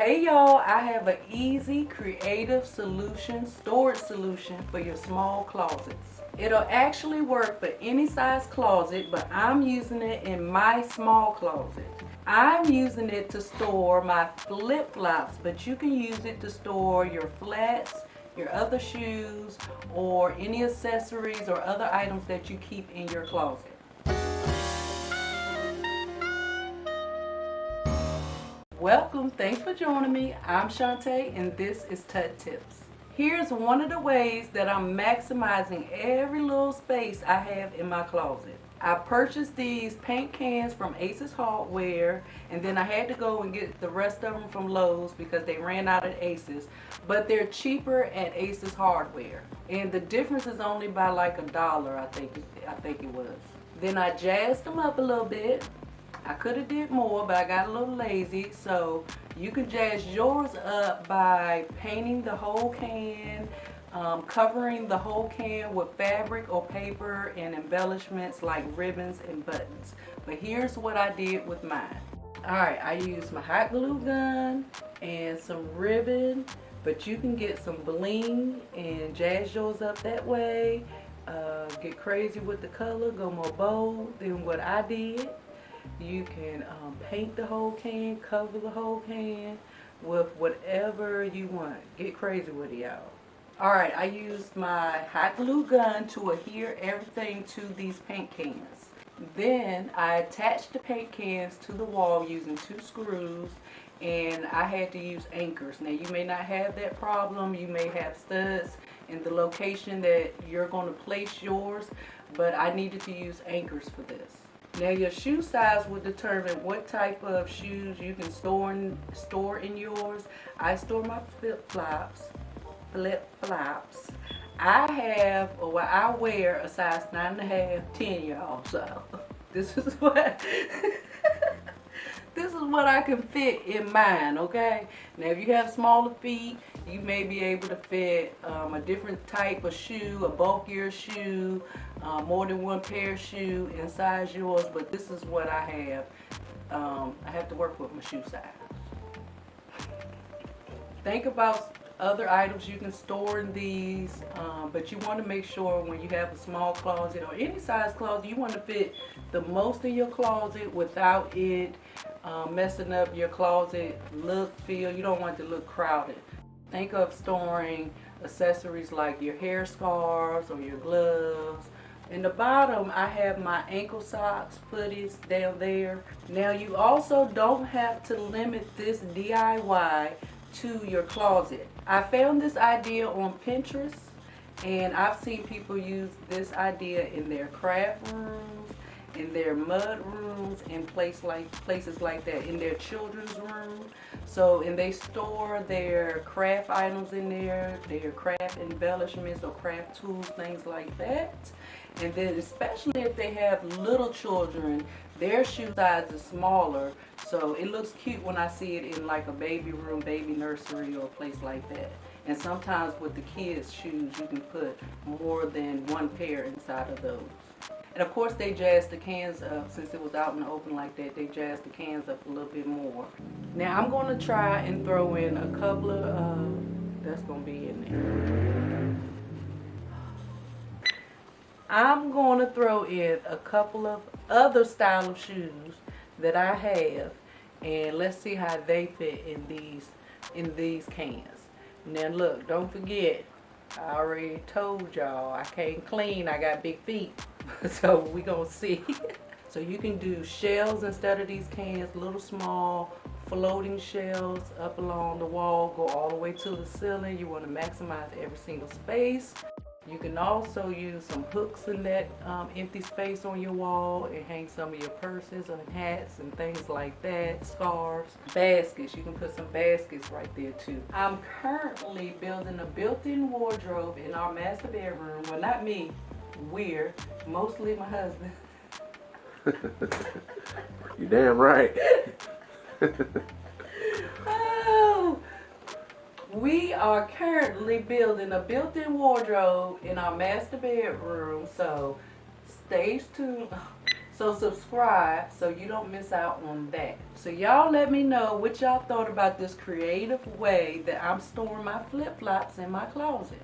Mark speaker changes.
Speaker 1: Hey y'all, I have an easy, creative storage solution for your small closets. It'll actually work for any size closet, but I'm using it in my small closet. I'm using it to store my flip-flops, but you can use it to store your flats, your other shoes, or any accessories or other items that you keep in your closet. Welcome, thanks for joining me. I'm Shantae and this is Tut Tips. Here's one of the ways that I'm maximizing every little space I have in my closet. I purchased these paint cans from Ace's Hardware, and then I had to go and get the rest of them from Lowe's because they ran out at Ace's, but they're cheaper at Ace's Hardware. And the difference is only by like $1, I think it was. Then I jazzed them up a little bit. I could have did more, but I got a little lazy. So you can jazz yours up by painting the whole can, covering the whole can with fabric or paper and embellishments like ribbons and buttons. But here's what I did with mine. Alright, I used my hot glue gun and some ribbon, but you can get some bling and jazz yours up that way. Get crazy with the color, go more bold than what I did. You can paint the whole can, cover the whole can with whatever you want. Get crazy with it, y'all. Alright, I used my hot glue gun to adhere everything to these paint cans. Then I attached the paint cans to the wall using 2 screws, and I had to use anchors. Now you may not have that problem. You may have studs in the location that you're going to place yours, but I needed to use anchors for this. Now your shoe size will determine what type of shoes you can store in yours. I store my flip-flops. I wear a size 9.5, 10, y'all. So this is what this is what I can fit in mine, okay? Now if you have smaller feet, you may be able to fit a different type of shoe, a bulkier shoe, more than one pair of shoe inside yours, but this is what I have. I have to work with my shoe size. Think about other items you can store in these, but you want to make sure when you have a small closet or any size closet, you want to fit the most in your closet without it messing up your closet look, feel. You don't want it to look crowded. Think of storing accessories like your hair scarves or your gloves. In the bottom, I have my ankle socks, footies down there. Now you also don't have to limit this DIY to your closet. I found this idea on Pinterest, and I've seen people use this idea in their craft rooms, in their mud rooms, and places like that, in their children's room. So, and they store their craft items in there, their craft embellishments or craft tools, things like that. And then especially if they have little children, their shoe size is smaller, so it looks cute when I see it in like a baby room, baby nursery, or a place like that. And sometimes with the kids' shoes, you can put more than one pair inside of those. And of course they jazzed the cans up. Since it was out in the open like that, they jazzed the cans up a little bit more. Now I'm going to try and throw in a couple of, that's going to be in there. I'm going to throw in a couple of other style of shoes that I have, and let's see how they fit in these cans. Now look, don't forget, I already told y'all I can't clean, I got big feet. So we gonna see. So you can do shells instead of these cans, little small floating shells up along the wall, go all the way to the ceiling. You want to maximize every single space. You can also use some hooks in that empty space on your wall and hang some of your purses and hats and things like that, scarves, baskets. You can put some baskets right there too. I'm currently building a built-in wardrobe in our master bedroom. Well, not me, we're, mostly my husband.
Speaker 2: You damn right.
Speaker 1: Oh, we are currently building a built-in wardrobe in our master bedroom, so stay tuned. So subscribe so you don't miss out on that. So y'all let me know what y'all thought about this creative way that I'm storing my flip-flops in my closet.